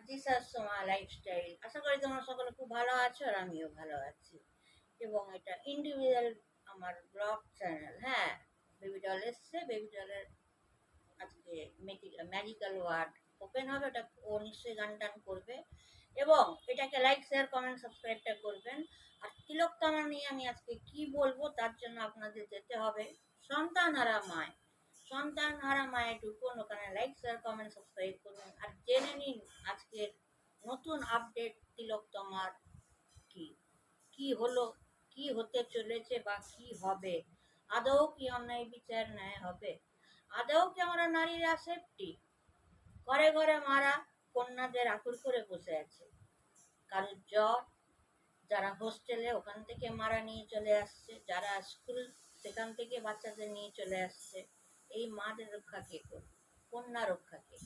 দিশার সোমা লাইফস্টাইল। আশা করি তোমরা সকলে খুব ভালো আছো আর আমিও ভালো আছি। এবং এটা ইন্ডিভিজুয়াল আমার ব্লগ চ্যানেল। হ্যাঁ, বেবি ডল এসছে। বেবি ডলের আজকে ম্যাজিক্যাল ওয়ার্ড ওপেন হবে, ওটা ও নিশ্চয়ই গান টান করবে। এবং এটাকে লাইক শেয়ার কমেন্ট সাবস্ক্রাইবটা করবেন। আর তিলোত্তমা নিয়ে আমি আজকে কি বলবো তার জন্য আপনাদের যেতে হবে সন্তানহারা মায়। সন্তানহারা মায়ে ঢুকুন, ওখানে লাইক শেয়ার কমেন্ট সাবস্ক্রাইব করুন আর জেনে নিন আজকের নতুন আপডেট তিলোত্তমার কি কি হলো, কি হতে চলেছে বা কি হবে। আদৌ কি অন্যায় বিচার ন্যায় হবে? আদৌ কি আমরা নারীরা সেফটি? ঘরে ঘরে মারা কন্যাদের আকুল করে বসে আছে। কারোর জ্বর, যারা হোস্টেলে ওখান থেকে মারা নিয়ে চলে আসছে, যারা স্কুল সেখান থেকে বাচ্চাদের নিয়ে চলে আসছে। এই মাদের রক্ষা কে করবে? কন্যা রক্ষা কে করবে?